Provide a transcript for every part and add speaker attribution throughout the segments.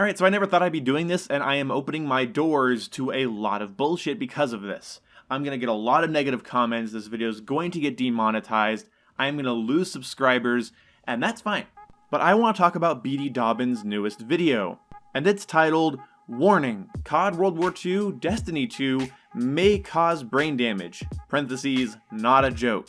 Speaker 1: Alright, so I never thought I'd be doing this, and I am opening my doors to a lot of bullshit because of this. I'm gonna get a lot of negative comments, this video is going to get demonetized, I'm gonna lose subscribers, and that's fine. But I want to talk about Bdobbins' newest video, and it's titled, Warning, COD World War II, Destiny 2 may cause brain damage, parentheses, not a joke.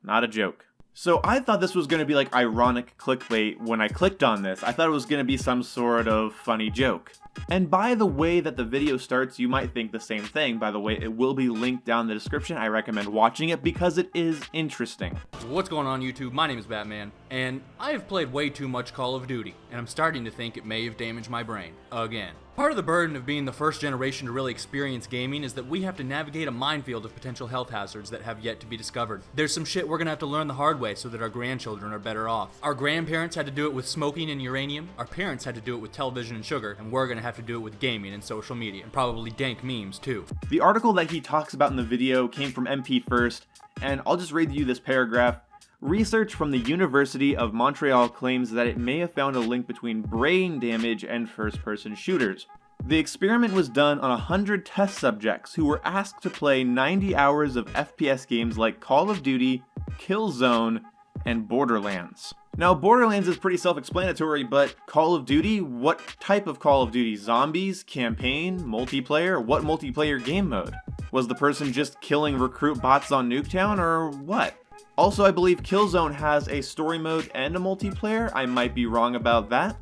Speaker 1: Not a joke. So I thought this was going to be like ironic clickbait when I clicked on this. I thought it was going to be some sort of funny joke. And by the way that the video starts, you might think the same thing. By the way, it will be linked down in the description. I recommend watching it because it is interesting.
Speaker 2: What's going on YouTube? My name is Batman, and I have played way too much Call of Duty, and I'm starting to think it may have damaged my brain. Again. Part of the burden of being the first generation to really experience gaming is that we have to navigate a minefield of potential health hazards that have yet to be discovered. There's some shit we're gonna have to learn the hard way so that our grandchildren are better off. Our grandparents had to do it with smoking and uranium, our parents had to do it with television and sugar, and we're gonna have to do it with gaming and social media, and probably dank memes too.
Speaker 1: The article that he talks about in the video came from MP First, and I'll just read you this paragraph. Research from the University of Montreal claims that it may have found a link between brain damage and first-person shooters. The experiment was done on 100 test subjects who were asked to play 90 hours of FPS games like Call of Duty, Killzone, and Borderlands. Now, Borderlands is pretty self-explanatory, but Call of Duty? What type of Call of Duty? Zombies? Campaign? Multiplayer? What multiplayer game mode? Was the person just killing recruit bots on Nuketown, or what? Also, I believe Killzone has a story mode and a multiplayer. I might be wrong about that.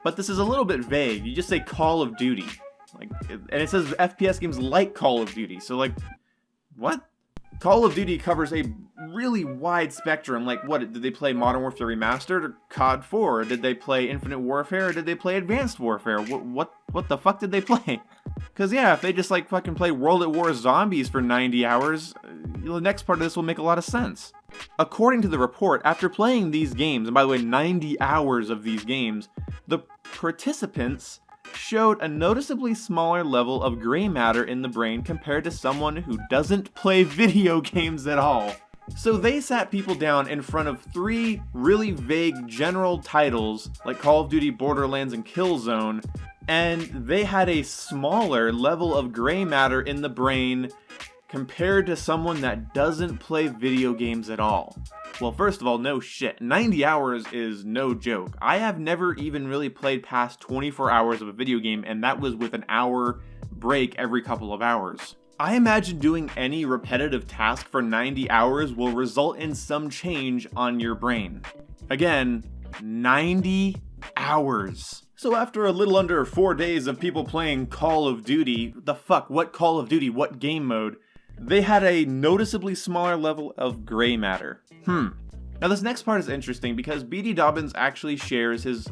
Speaker 1: But this is a little bit vague. You just say Call of Duty. And it says FPS games like Call of Duty. So what? Call of Duty covers a really wide spectrum. What, did they play Modern Warfare Remastered or COD 4? Or did they play Infinite Warfare or did they play Advanced Warfare? What the fuck did they play? Cause yeah, if they just fucking play World at War Zombies for 90 hours, the next part of this will make a lot of sense. According to the report, after playing these games, and by the way, 90 hours of these games, the participants showed a noticeably smaller level of gray matter in the brain compared to someone who doesn't play video games at all. So they sat people down in front of 3 really vague general titles like Call of Duty, Borderlands, and Killzone, and they had a smaller level of gray matter in the brain compared to someone that doesn't play video games at all. Well, first of all, no shit. 90 hours is no joke. I have never even really played past 24 hours of a video game, and that was with an hour break every couple of hours. I imagine doing any repetitive task for 90 hours will result in some change on your brain. Again, 90 hours. So after a little under 4 days of people playing Call of Duty, what Call of Duty, what game mode, they had a noticeably smaller level of gray matter. Now this next part is interesting because Bdobbins actually shares his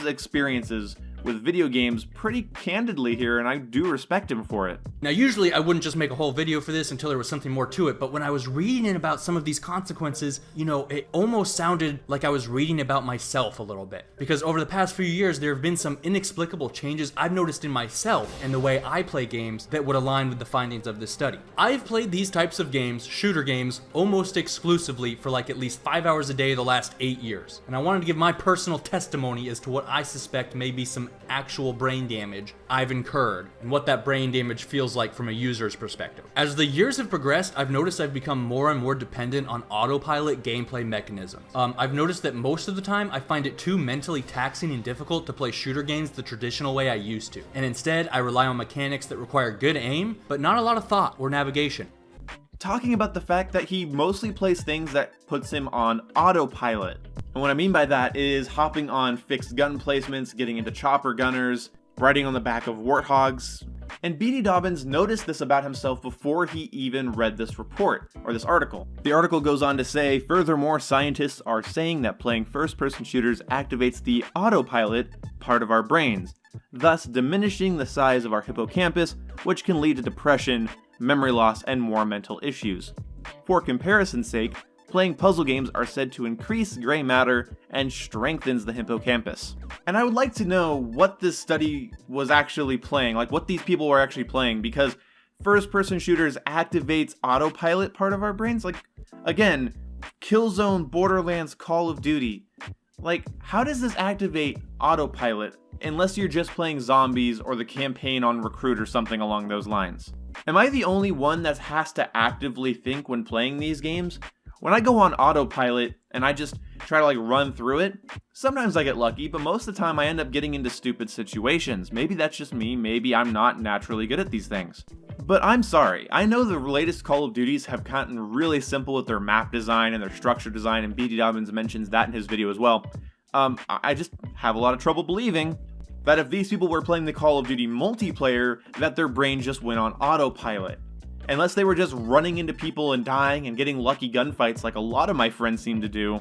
Speaker 1: experiences with video games pretty candidly here, and I do respect him for it.
Speaker 2: Now usually I wouldn't just make a whole video for this until there was something more to it, but when I was reading in about some of these consequences, it almost sounded like I was reading about myself a little bit. Because over the past few years, there have been some inexplicable changes I've noticed in myself and the way I play games that would align with the findings of this study. I've played these types of games, shooter games, almost exclusively for at least 5 hours a day the last 8 years. And I wanted to give my personal testimony as to what I suspect may be some actual brain damage I've incurred and what that brain damage feels like from a user's perspective. As the years have progressed, I've noticed I've become more and more dependent on autopilot gameplay mechanisms. I've noticed that most of the time I find it too mentally taxing and difficult to play shooter games the traditional way I used to, and instead I rely on mechanics that require good aim, but not a lot of thought or navigation.
Speaker 1: Talking about the fact that he mostly plays things that puts him on autopilot. And what I mean by that is hopping on fixed gun placements, getting into chopper gunners, riding on the back of warthogs. And Bdobbins noticed this about himself before he even read this report, or this article. The article goes on to say, furthermore, scientists are saying that playing first-person shooters activates the autopilot part of our brains, thus diminishing the size of our hippocampus, which can lead to depression, memory loss, and more mental issues. For comparison's sake, playing puzzle games are said to increase gray matter and strengthens the hippocampus. And I would like to know what this study was actually playing, what these people were actually playing, because first-person shooters activates autopilot part of our brains. Again, Killzone, Borderlands, Call of Duty. How does this activate autopilot? unless you're just playing zombies or the campaign on Recruit or something along those lines. Am I the only one that has to actively think when playing these games? When I go on autopilot and I just try to run through it, sometimes I get lucky, but most of the time I end up getting into stupid situations. Maybe that's just me, maybe I'm not naturally good at these things. But I'm sorry, I know the latest Call of Duties have gotten really simple with their map design and their structure design, and Bdobbins mentions that in his video as well. I just have a lot of trouble believing that if these people were playing the Call of Duty multiplayer, that their brain just went on autopilot. Unless they were just running into people and dying and getting lucky gunfights like a lot of my friends seem to do.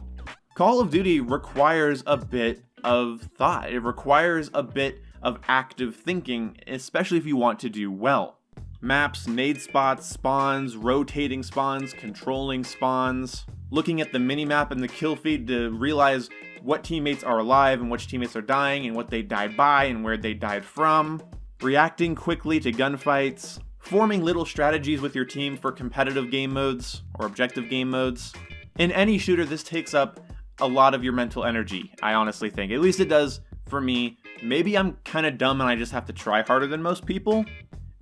Speaker 1: Call of Duty requires a bit of thought. It requires a bit of active thinking, especially if you want to do well. Maps, nade spots, spawns, rotating spawns, controlling spawns, looking at the minimap and the kill feed to realize what teammates are alive and which teammates are dying and what they died by and where they died from, reacting quickly to gunfights, forming little strategies with your team for competitive game modes or objective game modes. In any shooter, this takes up a lot of your mental energy, I honestly think. At least it does for me. Maybe I'm kind of dumb and I just have to try harder than most people.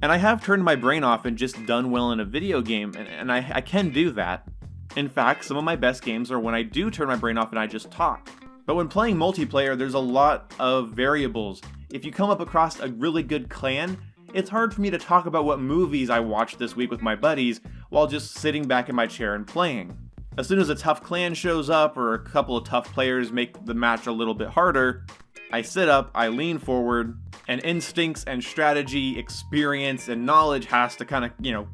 Speaker 1: And I have turned my brain off and just done well in a video game, and I can do that. In fact, some of my best games are when I do turn my brain off and I just talk. But when playing multiplayer, there's a lot of variables. If you come up across a really good clan, it's hard for me to talk about what movies I watched this week with my buddies while just sitting back in my chair and playing. As soon as a tough clan shows up or a couple of tough players make the match a little bit harder, I sit up, I lean forward, and instincts and strategy, experience, and knowledge has to kind of,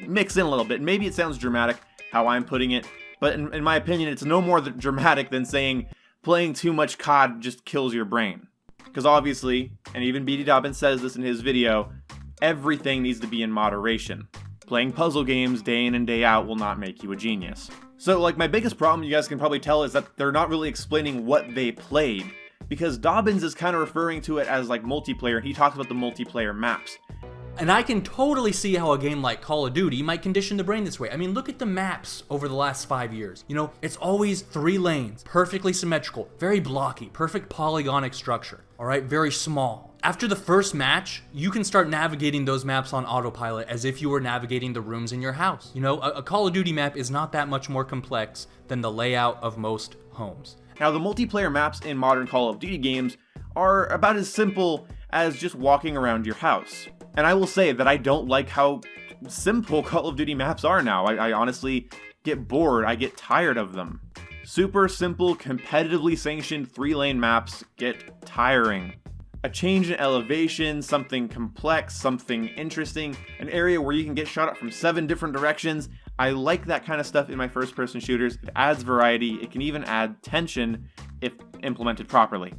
Speaker 1: mix in a little bit. Maybe it sounds dramatic how I'm putting it, but in my opinion, it's no more dramatic than saying playing too much COD just kills your brain. Because obviously, and even Bdobbins says this in his video, everything needs to be in moderation. Playing puzzle games day in and day out will not make you a genius. So my biggest problem, you guys can probably tell, is that they're not really explaining what they played. Because Bdobbins is kind of referring to it as multiplayer, and he talks about the multiplayer maps.
Speaker 2: And I can totally see how a game like Call of Duty might condition the brain this way. I mean, look at the maps over the last 5 years. It's always 3 lanes, perfectly symmetrical, very blocky, perfect polygonic structure, all right, very small. After the first match, you can start navigating those maps on autopilot as if you were navigating the rooms in your house. A Call of Duty map is not that much more complex than the layout of most homes.
Speaker 1: Now, the multiplayer maps in modern Call of Duty games are about as simple as just walking around your house. And I will say that I don't like how simple Call of Duty maps are now. I honestly get bored. I get tired of them. Super simple, competitively sanctioned 3-lane maps get tiring. A change in elevation, something complex, something interesting, an area where you can get shot at from 7 different directions. I like that kind of stuff in my first-person shooters. It adds variety. It can even add tension if implemented properly.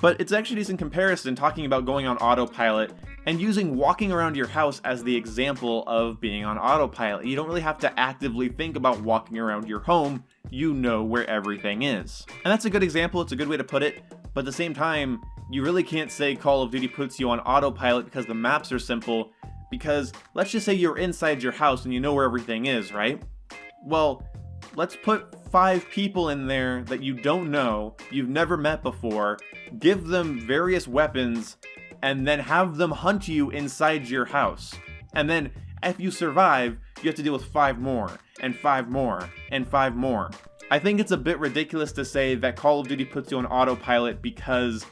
Speaker 1: But it's actually a decent comparison talking about going on autopilot and using walking around your house as the example of being on autopilot. You don't really have to actively think about walking around your home. You know where everything is. And that's a good example. It's a good way to put it. But at the same time, you really can't say Call of Duty puts you on autopilot because the maps are simple. Because let's just say you're inside your house and you know where everything is, right? Well, let's put 5 people in there that you don't know, you've never met before, give them various weapons, and then have them hunt you inside your house. And then, if you survive, you have to deal with 5 more, and 5 more, and 5 more. I think it's a bit ridiculous to say that Call of Duty puts you on autopilot because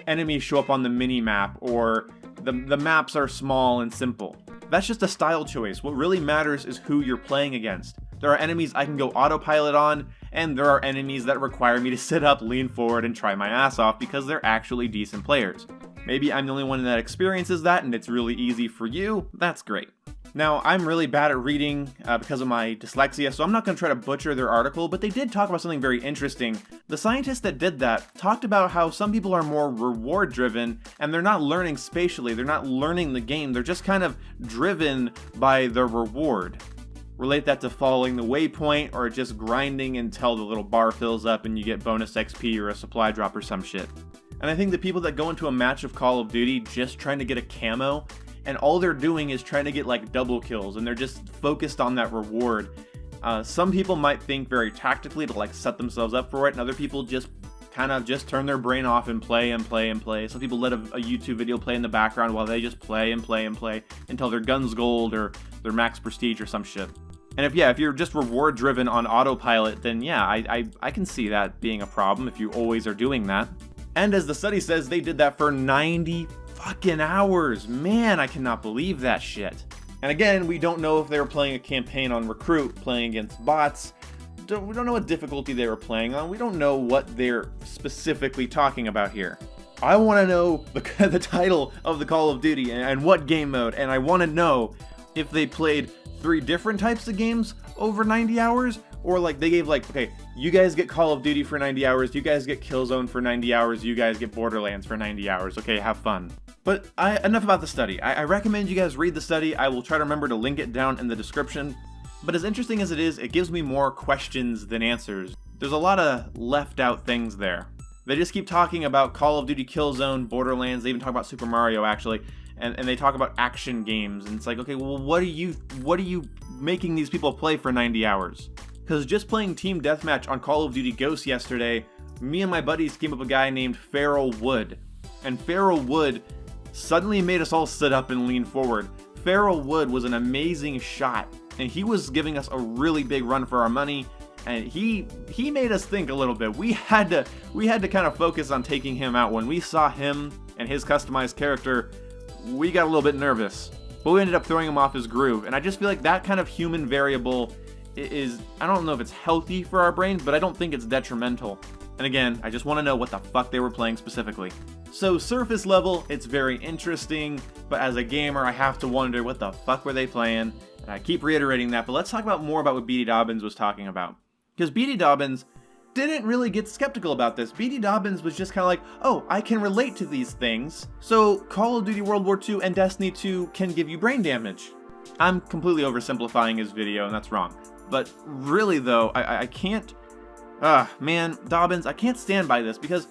Speaker 1: enemies show up on the mini-map, or the maps are small and simple. That's just a style choice. What really matters is who you're playing against. There are enemies I can go autopilot on, and there are enemies that require me to sit up, lean forward, and try my ass off because they're actually decent players. Maybe I'm the only one that experiences that and it's really easy for you. That's great. Now, I'm really bad at reading because of my dyslexia, so I'm not going to try to butcher their article, but they did talk about something very interesting. The scientists that did that talked about how some people are more reward-driven, and they're not learning spatially, they're not learning the game, they're just kind of driven by the reward. Relate that to following the waypoint, or just grinding until the little bar fills up and you get bonus XP or a supply drop or some shit. And I think the people that go into a match of Call of Duty just trying to get a camo, and all they're doing is trying to get double kills, and they're just focused on that reward. Some people might think very tactically to set themselves up for it, and other people just kind of just turn their brain off and play and play and play. Some people let a YouTube video play in the background while they just play and play and play until their gun's gold or their max prestige or some shit. And if you're just reward driven on autopilot, then yeah, I can see that being a problem if you always are doing that. And as the study says, they did that for 90 fucking hours. Man, I cannot believe that shit. And again, we don't know if they were playing a campaign on Recruit, playing against bots. We don't know what difficulty they were playing on. We don't know what they're specifically talking about here. I want to know the title of the Call of Duty and what game mode, and I want to know if they played 3 different types of games over 90 hours, or like they gave like, okay, you guys get Call of Duty for 90 hours, you guys get Killzone for 90 hours, you guys get Borderlands for 90 hours. Okay, have fun. But enough about the study. I recommend you guys read the study. I will try to remember to link it down in the description. But as interesting as it is, it gives me more questions than answers. There's a lot of left out things there. They just keep talking about Call of Duty, Killzone, Borderlands. They even talk about Super Mario actually, and they talk about action games. And it's like, okay, well, what are you making these people play for 90 hours? Because just playing Team Deathmatch on Call of Duty Ghosts yesterday, me and my buddies came up with a guy named Feral Wood, and Feral Wood suddenly made us all sit up and lean forward. Feral Wood was an amazing shot, and he was giving us a really big run for our money, and he made us think a little bit. We had to kind of focus on taking him out. When we saw him and his customized character, we got a little bit nervous, but we ended up throwing him off his groove. And I just feel like that kind of human variable is, I don't know if it's healthy for our brains, but I don't think it's detrimental. And again, I just want to know what the fuck they were playing specifically. So surface level, it's very interesting, but as a gamer, I have to wonder what the fuck were they playing? And I keep reiterating that, but let's talk about more about what Bdobbins was talking about. Because Bdobbins didn't really get skeptical about this. Bdobbins was just kind of like, oh, I can relate to these things, so Call of Duty World War II and Destiny 2 can give you brain damage. I'm completely oversimplifying his video, and that's wrong. But really though, I can't, man, Dobbins, I can't stand by this, because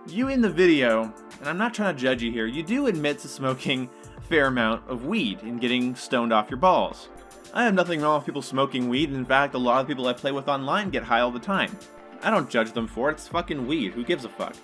Speaker 1: you in the video, and I'm not trying to judge you here, you do admit to smoking a fair amount of weed and getting stoned off your balls. I have nothing wrong with people smoking weed. In fact, a lot of people I play with online get high all the time. I don't judge them for it, it's fucking weed, who gives a fuck?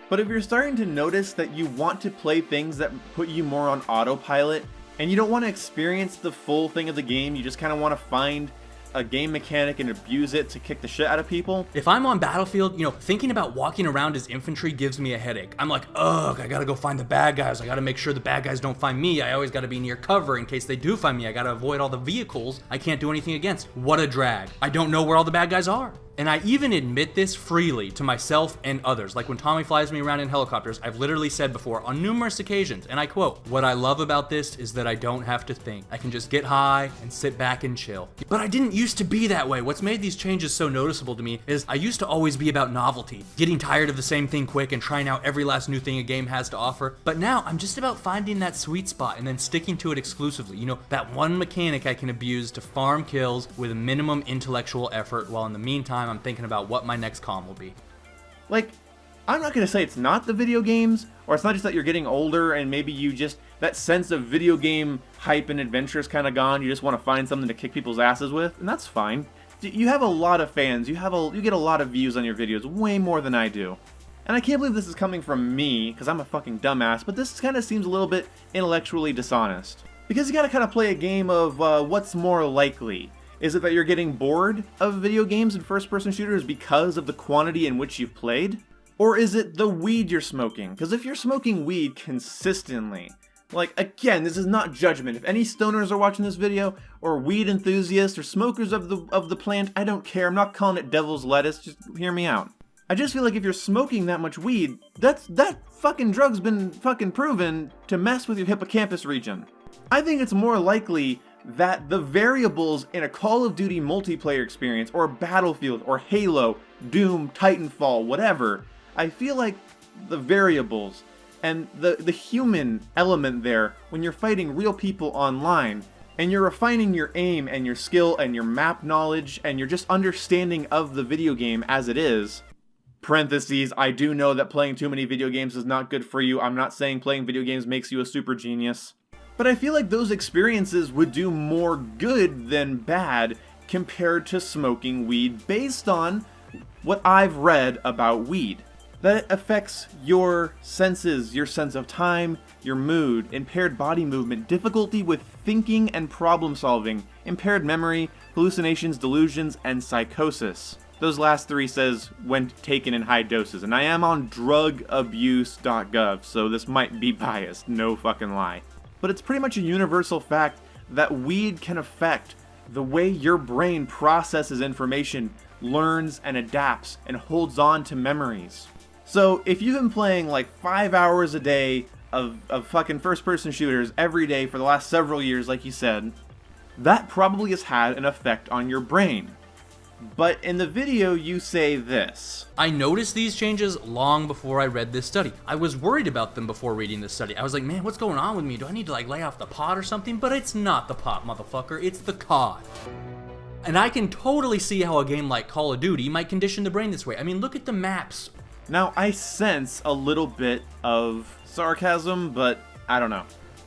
Speaker 1: But if you're starting to notice that you want to play things that put you more on autopilot, and you don't want to experience the full thing of the game, you just kind of want to find a game mechanic and abuse it to kick the shit out of people.
Speaker 2: If I'm on Battlefield, thinking about walking around as infantry gives me a headache. I'm like, ugh, I gotta go find the bad guys. I gotta make sure the bad guys don't find me. I always gotta be near cover in case they do find me. I gotta avoid all the vehicles I can't do anything against. What a drag. I don't know where all the bad guys are. And I even admit this freely to myself and others. Like when Tommy flies me around in helicopters, I've literally said before on numerous occasions, and I quote, "What I love about this is that I don't have to think. I can just get high and sit back and chill." But I didn't used to be that way. What's made these changes so noticeable to me is I used to always be about novelty, getting tired of the same thing quick and trying out every last new thing a game has to offer. But now I'm just about finding that sweet spot and then sticking to it exclusively. That one mechanic I can abuse to farm kills with a minimum intellectual effort, while in the meantime I'm thinking about what my next comm will be.
Speaker 1: Like, I'm not going to say it's not the video games, or it's not just that you're getting older and maybe you just, that sense of video game hype and adventure is kind of gone. You just want to find something to kick people's asses with, and that's fine. You have a lot of fans. You get a lot of views on your videos, way more than I do. And I can't believe this is coming from me, because I'm a fucking dumbass, but this kind of seems a little bit intellectually dishonest. Because you got to kind of play a game of what's more likely. Is it that you're getting bored of video games and first-person shooters because of the quantity in which you've played? Or is it the weed you're smoking? Because if you're smoking weed consistently, like, again, this is not judgment. If any stoners are watching this video, or weed enthusiasts, or smokers of the plant, I don't care. I'm not calling it devil's lettuce, just hear me out. I just feel like if you're smoking that much weed, that fucking drug's been fucking proven to mess with your hippocampus region. I think it's more likely that the variables in a Call of Duty multiplayer experience, or Battlefield, or Halo, Doom, Titanfall, whatever, I feel like the variables and the human element there, when you're fighting real people online, and you're refining your aim and your skill and your map knowledge and your just understanding of the video game as it is, parentheses, I do know that playing too many video games is not good for you. I'm not saying playing video games makes you a super genius. But I feel like those experiences would do more good than bad compared to smoking weed based on what I've read about weed. that it affects your senses, your sense of time, your mood, impaired body movement, difficulty with thinking and problem solving, impaired memory, hallucinations, delusions, and psychosis. Those last three says when taken in high doses, and I am on drugabuse.gov, so this might be biased, no fucking lie. But it's pretty much a universal fact that weed can affect the way your brain processes information, learns and adapts, and holds on to memories. So if you've been playing like 5 hours a day of fucking first-person shooters every day for the last several years, like you said, that probably has had an effect on your brain. But in the video, you say this.
Speaker 2: I noticed these changes long before I read this study. I was worried about them before reading this study. I was like, man, what's going on with me? Do I need to like lay off the pot or something? But it's not the pot, motherfucker. It's the COD. And I can totally see how a game like Call of Duty might condition the brain this way. I mean, look at the maps.
Speaker 1: Now, I sense a little bit of sarcasm, but I don't know.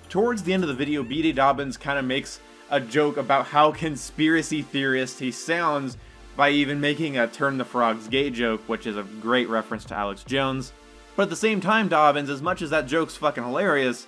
Speaker 1: Towards the end of the video, Bdobbins kind of makes a joke about how conspiracy theorist he sounds by even making a Turn the Frogs gay joke, which is a great reference to Alex Jones. But at the same time, Dobbins, as much as that joke's fucking hilarious,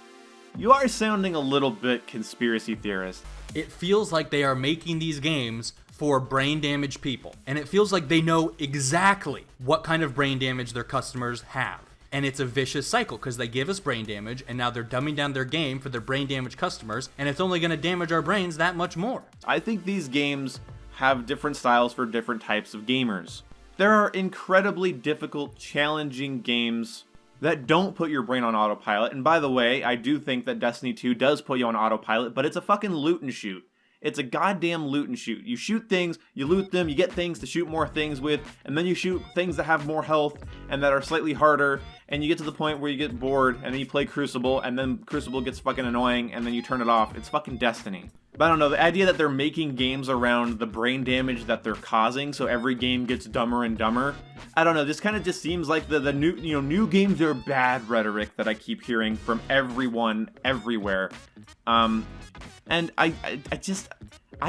Speaker 1: you are sounding a little bit conspiracy theorist.
Speaker 2: It feels like they are making these games for brain damaged people. And it feels like they know exactly what kind of brain damage their customers have. And it's a vicious cycle because they give us brain damage and now they're dumbing down their game for their brain damaged customers, and it's only going to damage our brains that much more.
Speaker 1: I think these games have different styles for different types of gamers. There are incredibly difficult, challenging games that don't put your brain on autopilot. And by the way, I do think that Destiny 2 does put you on autopilot, but it's a fucking loot and shoot. It's a goddamn loot and shoot. You shoot things, you loot them, you get things to shoot more things with, and then you shoot things that have more health and that are slightly harder, and you get to the point where you get bored, and then you play Crucible, and then Crucible gets fucking annoying, and then you turn it off. It's fucking Destiny. But I don't know, the idea that they're making games around the brain damage that they're causing, so every game gets dumber and dumber, I don't know, this kind of just seems like the new games are bad rhetoric that I keep hearing from everyone, everywhere. And I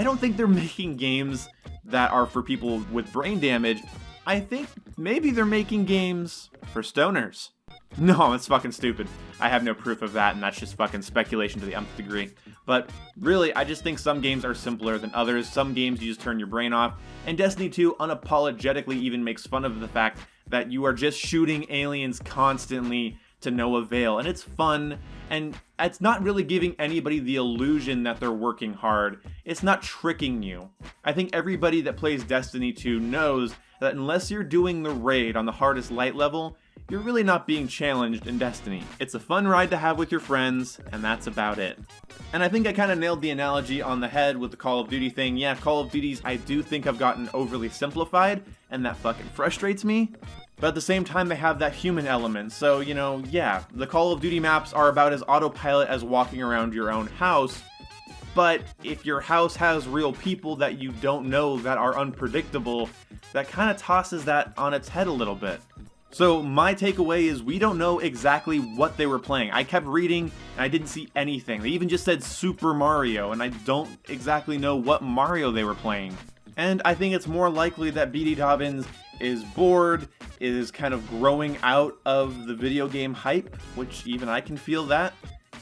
Speaker 1: don't think they're making games that are for people with brain damage. I think maybe they're making games for stoners. No, it's fucking stupid. I have no proof of that, and that's just fucking speculation to the nth degree. But really, I just think some games are simpler than others. Some games you just turn your brain off. And Destiny 2 unapologetically even makes fun of the fact that you are just shooting aliens constantly to no avail. And it's fun, and it's not really giving anybody the illusion that they're working hard. It's not tricking you. I think everybody that plays Destiny 2 knows that unless you're doing the raid on the hardest light level, you're really not being challenged in Destiny. It's a fun ride to have with your friends, and that's about it. And I think I kind of nailed the analogy on the head with the Call of Duty thing. Yeah, Call of Duties I do think have gotten overly simplified, and that fucking frustrates me. But at the same time, they have that human element. So, yeah, the Call of Duty maps are about as autopilot as walking around your own house. But if your house has real people that you don't know that are unpredictable, that kind of tosses that on its head a little bit. So my takeaway is we don't know exactly what they were playing. I kept reading and I didn't see anything. They even just said Super Mario, and I don't exactly know what Mario they were playing. And I think it's more likely that Bdobbins is bored, is kind of growing out of the video game hype, which even I can feel that.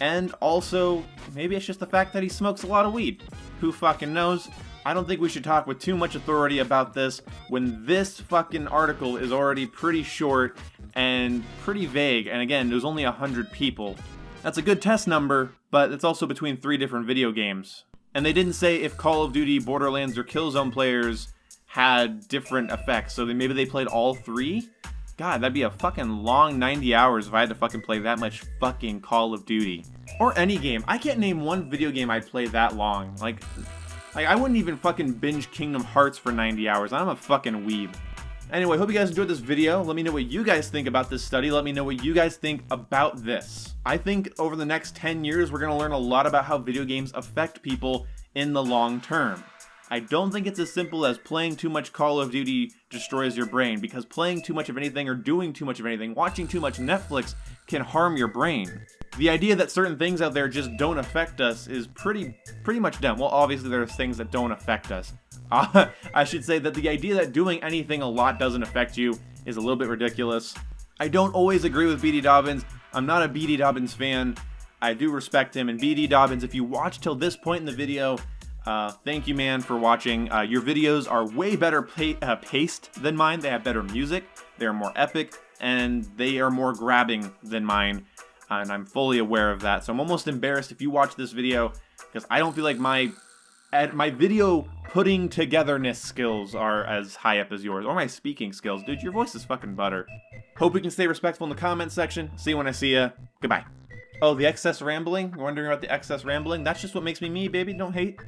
Speaker 1: And also, maybe it's just the fact that he smokes a lot of weed. Who fucking knows? I don't think we should talk with too much authority about this when this fucking article is already pretty short and pretty vague. And again, there's only 100 people. That's a good test number, but it's also between 3 different video games. And they didn't say if Call of Duty, Borderlands, or Killzone players had different effects. So maybe they played all 3? God, that'd be a fucking long 90 hours if I had to fucking play that much fucking Call of Duty. Or any game. I can't name one video game I'd play that long. Like I wouldn't even fucking binge Kingdom Hearts for 90 hours. I'm a fucking weeb. Anyway, hope you guys enjoyed this video. Let me know what you guys think about this study. Let me know what you guys think about this. I think over the next 10 years, we're going to learn a lot about how video games affect people in the long term. I don't think it's as simple as playing too much Call of Duty destroys your brain, because playing too much of anything or doing too much of anything, watching too much Netflix can harm your brain. The idea that certain things out there just don't affect us is pretty much dumb. Well, obviously there's things that don't affect us. I should say that the idea that doing anything a lot doesn't affect you is a little bit ridiculous. I don't always agree with Bdobbins. I'm not a Bdobbins fan. I do respect him. And Bdobbins, if you watch till this point in the video, thank you, man, for watching. Your videos are way better paced than mine. They have better music. They're more epic, and they are more grabbing than mine. And I'm fully aware of that. So I'm almost embarrassed if you watch this video, because I don't feel like my video putting togetherness skills are as high up as yours, or my speaking skills. Dude, your voice is fucking butter. Hope we can stay respectful in the comment section. See you when I see ya. Goodbye. Oh, the excess rambling? You're wondering about the excess rambling? That's just what makes me me, baby. Don't hate.